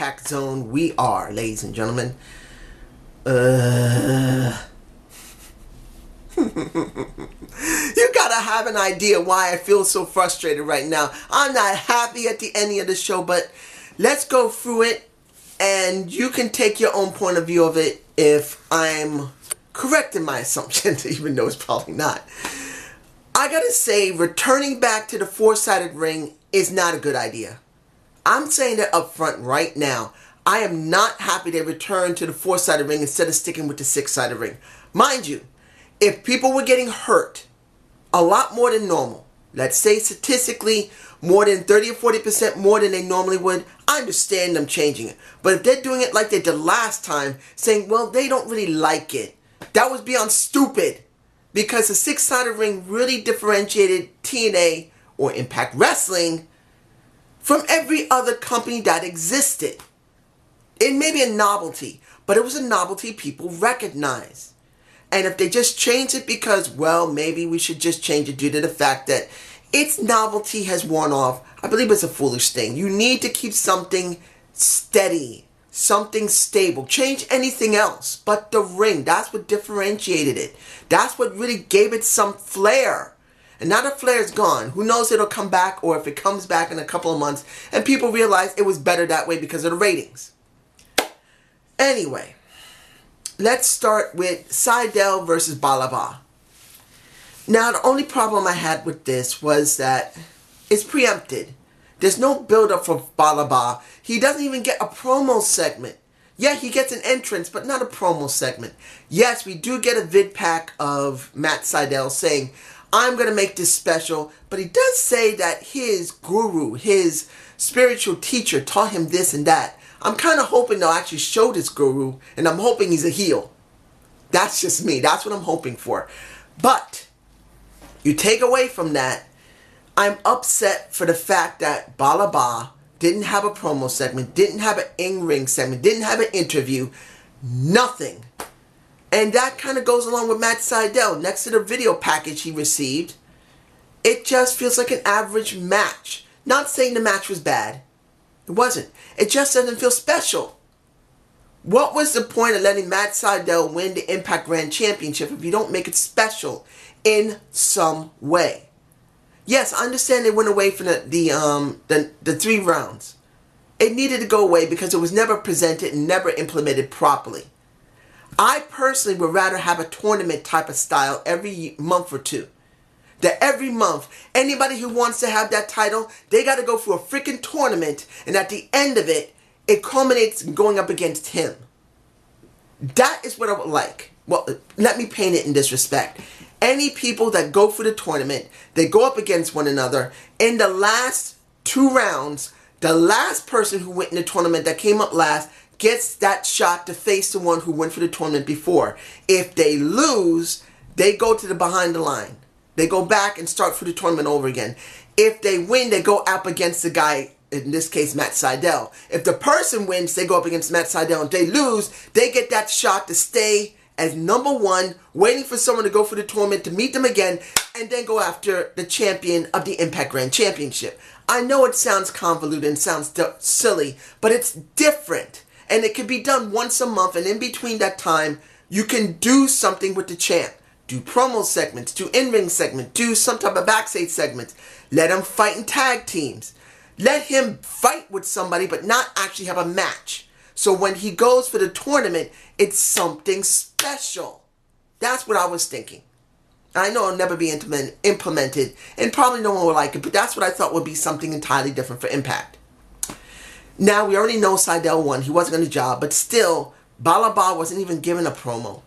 Impact Zone. We are, ladies and gentlemen. You gotta have an idea why I feel so frustrated right now. I'm not happy at the ending of the show, but let's go through it and you can take your own point of view of it if I'm correct in my assumptions, even though it's probably not. I gotta say, returning back to the four-sided ring is not a good idea. I'm saying that up front right now. I am not happy they returned to the four-sided ring instead of sticking with the six-sided ring. Mind you, if people were getting hurt a lot more than normal, let's say statistically more than 30 or 40% more than they normally would, I understand them changing it. But if they're doing it like they did last time, saying, well, they don't really like it, that was beyond stupid. Because the six-sided ring really differentiated TNA or Impact Wrestling from every other company that existed. It may be a novelty, but it was a novelty people recognize. And if they just change it because, well, maybe we should just change it due to the fact that its novelty has worn off, I believe it's a foolish thing. You need to keep something steady, something stable. Change anything else but the ring. That's what differentiated it. That's what really gave it some flair. And now the flair is gone. Who knows if it'll come back or if it comes back in a couple of months and people realize it was better that way because of the ratings. Anyway, let's start with Seidel versus Bulava. Now, the only problem I had with this was that it's preempted. There's no build-up for Bulava. He doesn't even get a promo segment. Yeah, he gets an entrance, but not a promo segment. Yes, we do get a vid pack of Matt Seidel saying, I'm going to make this special, but he does say that his guru, his spiritual teacher taught him this and that. I'm kind of hoping they'll actually show this guru, and I'm hoping he's a heel. That's just me. That's what I'm hoping for. But you take away from that, I'm upset for the fact that Bulava didn't have a promo segment, didn't have an in-ring segment, didn't have an interview, nothing. And that kind of goes along with Matt Seidel. Next to the video package he received, it just feels like an average match. Not saying the match was bad. It wasn't. It just doesn't feel special. What was the point of letting Matt Seidel win the Impact Grand Championship if you don't make it special in some way? Yes, I understand they went away from the 3 rounds. It needed to go away because it was never presented and never implemented properly. I personally would rather have a tournament type of style every month or two. That every month, anybody who wants to have that title, they got to go through a freaking tournament, and at the end of it, it culminates in going up against him. That is what I would like. Well, let me paint it in this respect. Any people that go for the tournament, they go up against one another. In the last 2 rounds, the last person who went in the tournament that came up last gets that shot to face the one who went for the tournament before. If they lose, they go to the behind the line. They go back and start for the tournament over again. If they win, they go up against the guy, in this case, Matt Seidel. If the person wins, they go up against Matt Seidel. If they lose, they get that shot to stay as number 1, waiting for someone to go for the tournament to meet them again, and then go after the champion of the Impact Grand Championship. I know it sounds convoluted and sounds silly, but it's different. And it can be done once a month, and in between that time, you can do something with the champ. Do promo segments, do in-ring segments, do some type of backstage segments. Let him fight in tag teams. Let him fight with somebody, but not actually have a match. So when he goes for the tournament, it's something special. That's what I was thinking. I know it'll never be implemented, and probably no one will like it, but that's what I thought would be something entirely different for Impact. Now, we already know Seidel won. He wasn't on the job, but still, Bulava wasn't even given a promo.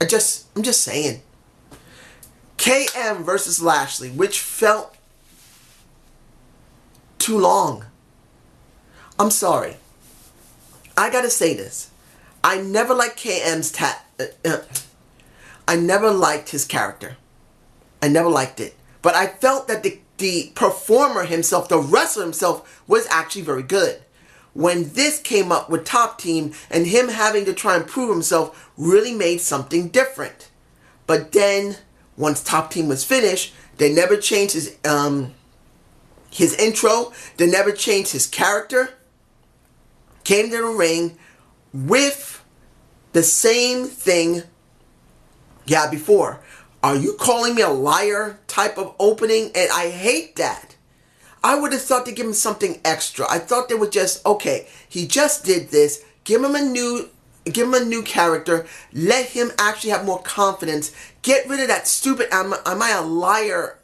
I'm just saying. KM versus Lashley, which felt too long. I'm sorry. I gotta say this. I never liked KM's I never liked his character. I never liked it. But I felt that the performer himself, the wrestler himself, was actually very good. When this came up with Top Team and him having to try and prove himself really made something different. But then, once Top Team was finished, they never changed his intro. They never changed his character. came to the ring with the same thing you had before. Are you calling me a liar type of opening? And I hate that. I would have thought to give him something extra. I thought they would just, okay, he just did this. Give him a new character. Let him actually have more confidence. Get rid of that stupid am I a liar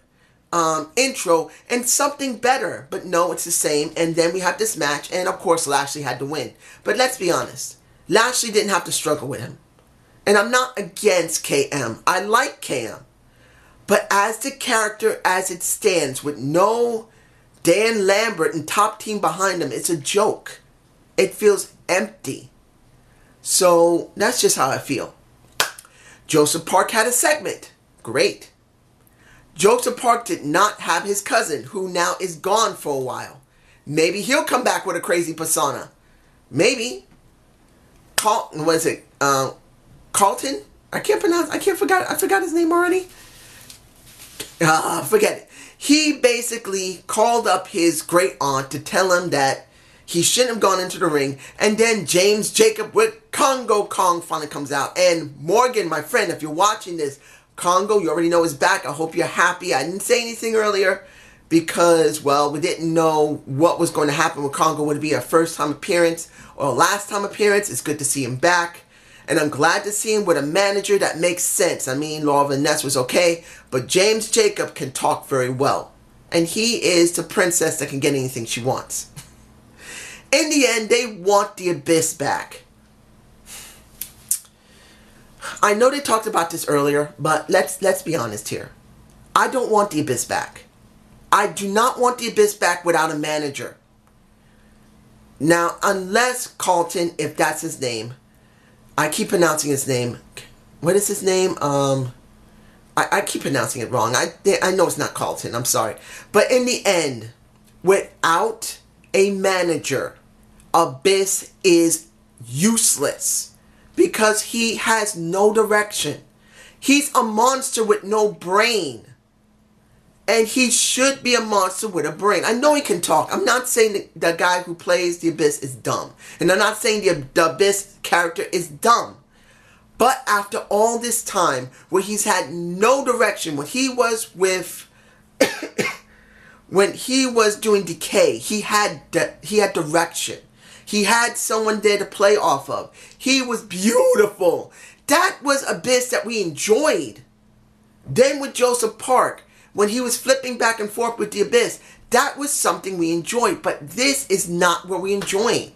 intro and something better. But no, it's the same. And then we have this match. And of course, Lashley had to win. But let's be honest. Lashley didn't have to struggle with him. And I'm not against KM. I like KM. But as the character as it stands with no Dan Lambert and top team behind him, it's a joke. It feels empty. So that's just how I feel. Joseph Park had a segment. Great. Joseph Park did not have his cousin, who now is gone for a while. Maybe he'll come back with a crazy persona. Maybe. Carlton? I forgot his name already. Forget it. He basically called up his great aunt to tell him that he shouldn't have gone into the ring. And then James Jacob with Congo Kong finally comes out. And Morgan, my friend, if you're watching this, Congo, you already know, is back. I hope you're happy. I didn't say anything earlier because, well, we didn't know what was going to happen with Congo. Would it be a first-time appearance or a last-time appearance? It's good to see him back. And I'm glad to see him with a manager that makes sense. I mean, Laura Vaness was okay, but James Jacob can talk very well. And he is the princess that can get anything she wants. In the end, they want the Abyss back. I know they talked about this earlier, but let's be honest here. I don't want the Abyss back. I do not want the Abyss back without a manager. Now, unless Carlton, if that's his name, I keep pronouncing his name. What is his name? I keep pronouncing it wrong. I know it's not Carlton. I'm sorry. But in the end, without a manager, Abyss is useless because he has no direction. He's a monster with no brain. And he should be a monster with a brain. I know he can talk. I'm not saying the guy who plays the Abyss is dumb. And I'm not saying the Abyss character is dumb. But after all this time, where he's had no direction, when he was with... when he was doing Decay, he had direction. He had someone there to play off of. He was beautiful. That was Abyss that we enjoyed. Then with Joseph Park, when he was flipping back and forth with the Abyss, that was something we enjoyed. But this is not what we enjoy.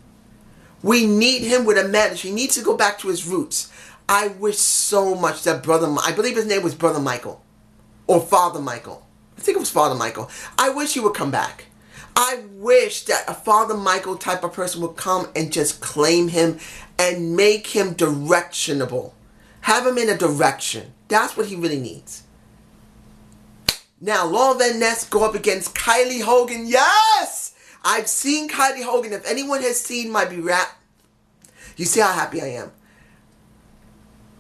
We need him with a manager. He needs to go back to his roots. I wish so much that I believe his name was Brother Michael. Or Father Michael. I think it was Father Michael. I wish he would come back. I wish that a Father Michael type of person would come and just claim him and make him directionable. Have him in a direction. That's what he really needs. Now, Laura Van Ness go up against Kylie Hogan. Yes! I've seen Kylie Hogan. If anyone has seen my rap, you see how happy I am.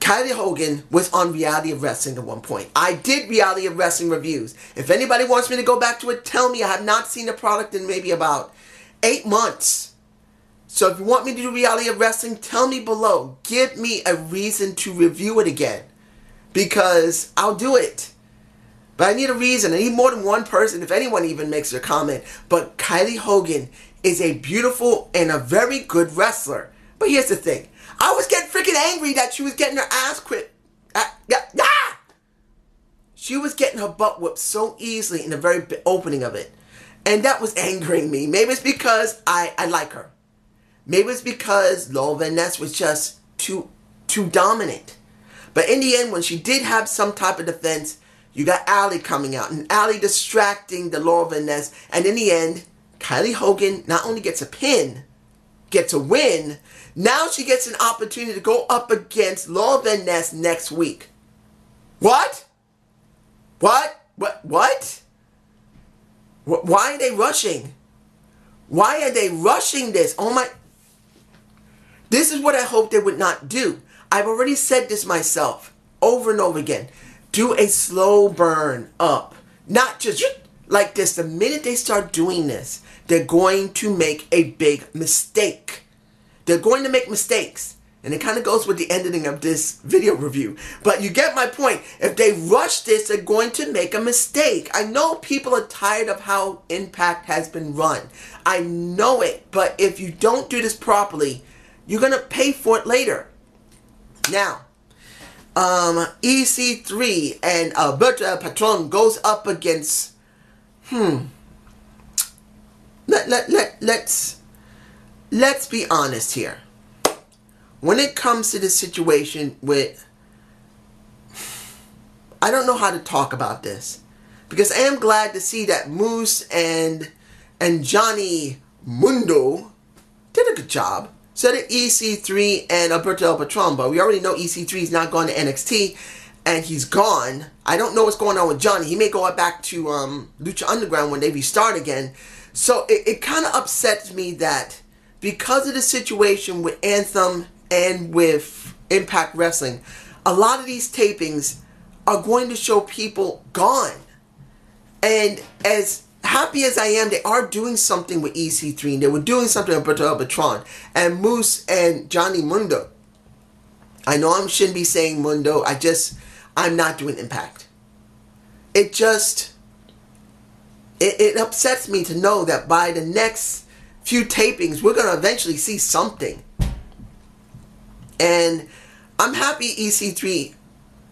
Kylie Hogan was on Reality of Wrestling at one point. I did Reality of Wrestling reviews. If anybody wants me to go back to it, tell me. I have not seen the product in maybe about 8 months. So if you want me to do Reality of Wrestling, tell me below. Give me a reason to review it again. Because I'll do it. But I need a reason. I need more than one person, if anyone even makes a comment. But Kylie Hogan is a beautiful and a very good wrestler. But here's the thing. I was getting freaking angry that she was getting her ass whipped. She was getting her butt whipped so easily in the very opening of it. And that was angering me. Maybe it's because I like her. Maybe it's because Laura Van Ness was just too dominant. But in the end, when she did have some type of defense, you got Ali coming out. And Ali distracting the Laura Van Ness. And in the end, Kylie Hogan not only gets a pin, gets a win. Now she gets an opportunity to go up against Laura Van Ness next week. What? What? Why are they rushing? Why are they rushing this? Oh my... This is what I hope they would not do. I've already said this myself over and over again. Do a slow burn up. Not just like this. The minute they start doing this, they're going to make a big mistake. They're going to make mistakes. And it kind of goes with the ending of this video review. But you get my point. If they rush this, they're going to make a mistake. I know people are tired of how Impact has been run. I know it. But if you don't do this properly, you're going to pay for it later. Now, EC3 and Alberta Patron goes up against... Let's be honest here. When it comes to this situation with, I don't know how to talk about this, because I am glad to see that Moose and Johnny Mundo did a good job. So did EC3 and Alberto Patron, but we already know EC3 is not going to NXT, and he's gone. I don't know what's going on with Johnny. He may go back to Lucha Underground when they restart again. So it kind of upsets me that because of the situation with Anthem and with Impact Wrestling, a lot of these tapings are going to show people gone. And as happy as I am, they are doing something with EC3, and they were doing something with Alberto Patron and Moose and Johnny Mundo. I know I shouldn't be saying Mundo. I'm not doing Impact. It upsets me to know that by the next few tapings, we're going to eventually see something. And I'm happy EC3,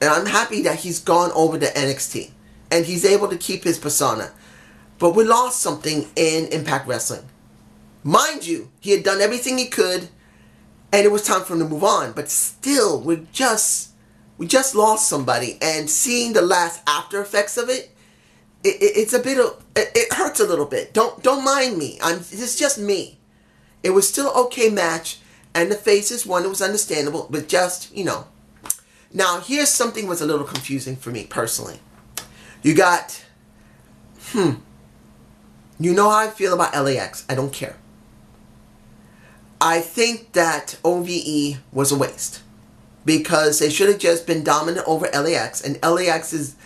and I'm happy that he's gone over to NXT, and he's able to keep his persona. But we lost something in Impact Wrestling. Mind you, he had done everything he could, and it was time for him to move on. But still, we just lost somebody, and seeing the last after effects of it, it's a bit of, it hurts a little bit. Don't mind me. It's just me. It was still an okay match, and the faces won. It was understandable, but just, you know. Now, here's something was a little confusing for me personally. You got, you know how I feel about LAX. I don't care. I think that OVE was a waste, because they should have just been dominant over LAX, and LAX's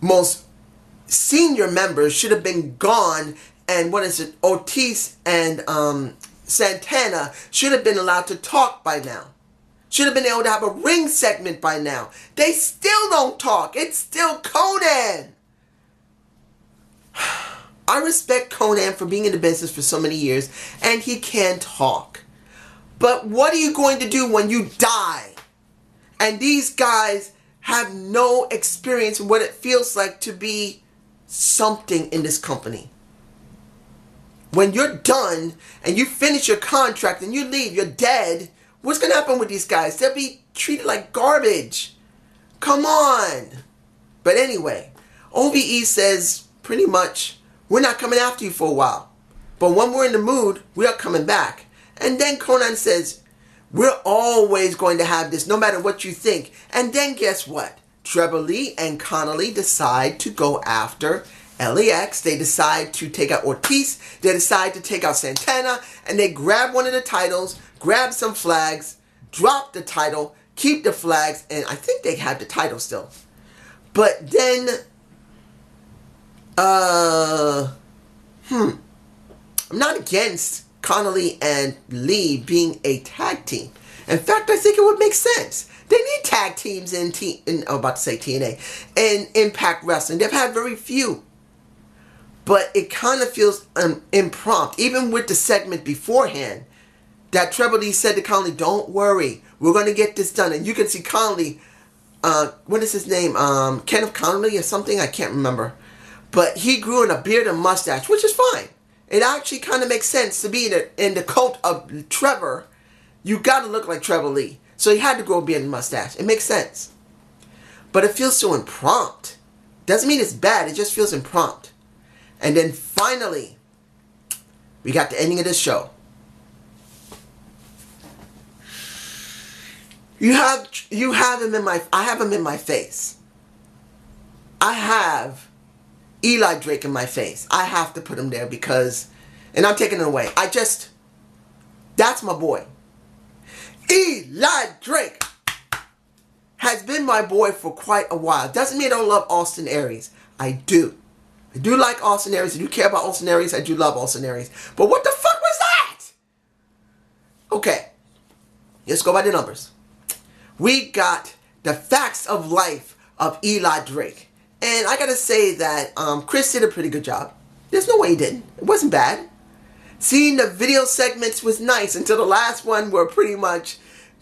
most senior members should have been gone, and Ortiz and Santana should have been allowed to talk by now. Should have been able to have a ring segment by now. They still don't talk. It's still Conan. I respect Conan for being in the business for so many years, and he can talk. But what are you going to do when you die? And these guys have no experience in what it feels like to be something in this company. When you're done and you finish your contract and you leave, you're dead. What's going to happen with these guys? They'll be treated like garbage. Come on. But anyway, OVE says pretty much, we're not coming after you for a while. But when we're in the mood, we are coming back. And then Conan says, we're always going to have this, no matter what you think. And then guess what? Trevor Lee and Connolly decide to go after LAX. They decide to take out Ortiz. They decide to take out Santana. And they grab one of the titles, grab some flags, drop the title, keep the flags. And I think they had the title still. But then, I'm not against Connolly and Lee being a tag team. In fact, I think it would make sense. They need tag teams in TNA and Impact Wrestling. They've had very few. But it kind of feels impromptu. Even with the segment beforehand, that Trevor Lee said to Connolly, don't worry, we're going to get this done. And you can see Connolly, what is his name? Kenneth Connolly or something? I can't remember. But he grew in a beard and mustache, which is fine. It actually kind of makes sense to be in the cult of Trevor. You got to look like Trevor Lee. So he had to grow a beard and mustache. It makes sense. But it feels so impromptu. Doesn't mean it's bad. It just feels impromptu. And then finally, we got the ending of this show. You have him in my... I have him in my face. I have Eli Drake in my face. I have to put him there because... And I'm taking it away. That's my boy. Eli Drake has been my boy for quite a while. Doesn't mean I don't love Austin Aries. I do. I do like Austin Aries. I do care about Austin Aries. I do love Austin Aries. But what the fuck was that? Okay. let's go by the numbers. We got the facts of life of Eli Drake. And I gotta say that Chris did a pretty good job. There's no way he didn't. It wasn't bad. Seeing the video segments was nice until the last one where pretty much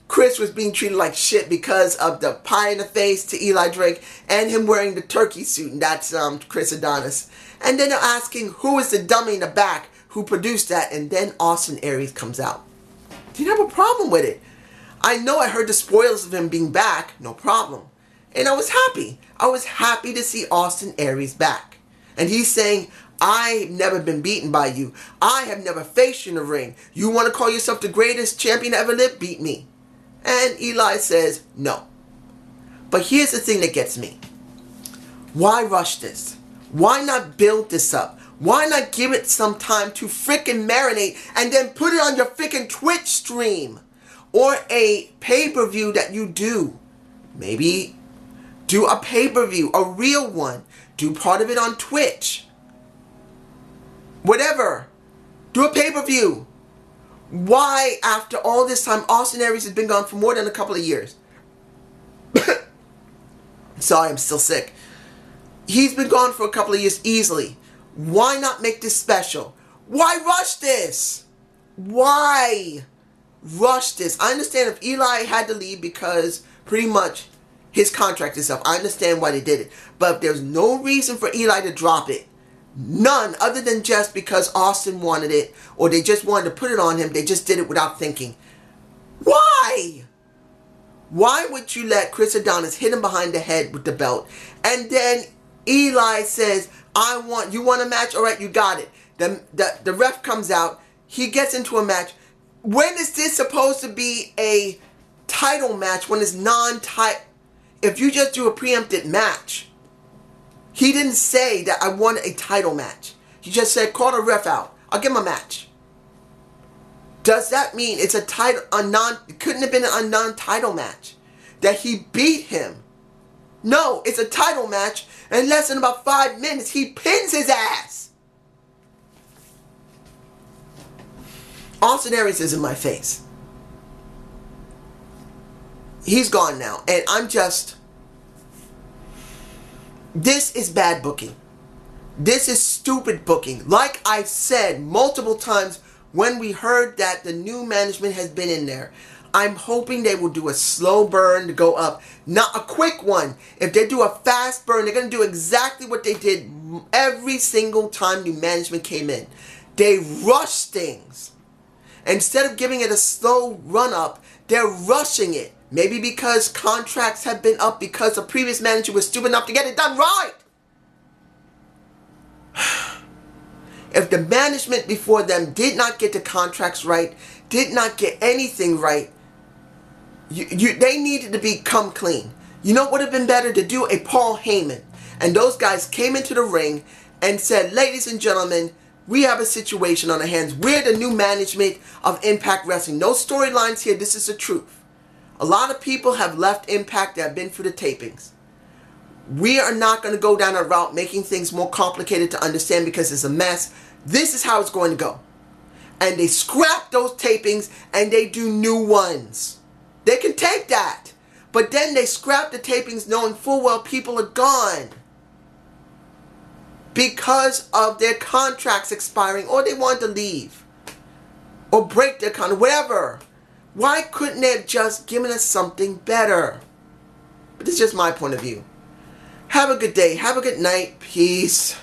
Chris was being treated like shit because of the pie in the face to Eli Drake and him wearing the turkey suit, and that's Chris Adonis. And then they're asking who is the dummy in the back who produced that, and then Austin Aries comes out. Didn't have a problem with it. I know I heard the spoilers of him being back, no problem. And I was happy. I was happy to see Austin Aries back. And he's saying, I've never been beaten by you. I have never faced you in the ring. You want to call yourself the greatest champion to ever live? Beat me. And Eli says, no. But here's the thing that gets me. Why rush this? Why not build this up? Why not give it some time to frickin' marinate and then put it on your frickin' Twitch stream? Or a pay-per-view that you do. Maybe do a pay-per-view, a real one. Do part of it on Twitch. Whatever. Do a pay-per-view. Why, after all this time, Austin Aries has been gone for more than a couple of years? Sorry, I'm still sick. He's been gone for a couple of years easily. Why not make this special? Why rush this? Why rush this? I understand if Eli had to leave because pretty much his contract is up. I understand why they did it. But if there's no reason for Eli to drop it, none other than just because Austin wanted it or they just wanted to put it on him, they just did it without thinking. Why? Why would you let Chris Adonis hit him behind the head with the belt and then Eli says, you want a match? All right, you got it. The ref comes out. He gets into a match. When is this supposed to be a title match when it's non-title? If you just do a preempted match. He didn't say that I want a title match. He just said, call the ref out. I'll give him a match. Does that mean it's it couldn't have been a non-title match? That he beat him? No, it's a title match. And in less than about 5 minutes, he pins his ass. Austin Aries is in my face. He's gone now. And I'm just... This is bad booking. This is stupid booking. Like I said multiple times when we heard that the new management has been in there, I'm hoping they will do a slow burn to go up. Not a quick one. If they do a fast burn, they're going to do exactly what they did every single time new management came in. They rush things. Instead of giving it a slow run up, they're rushing it. Maybe because contracts have been up because the previous manager was stupid enough to get it done right. If the management before them did not get the contracts right, did not get anything right, they needed to become clean. You know what would have been better? To do a Paul Heyman. And those guys came into the ring and said, ladies and gentlemen, we have a situation on our hands. We're the new management of Impact Wrestling. No storylines here. This is the truth. A lot of people have left Impact that have been through the tapings. We are not going to go down a route making things more complicated to understand because it's a mess. This is how it's going to go. And they scrap those tapings and they do new ones. They can take that. But then they scrap the tapings knowing full well people are gone. Because of their contracts expiring or they want to leave. Or break their contract, whatever. Why couldn't they have just given us something better? But this is just my point of view. Have a good day. Have a good night. Peace.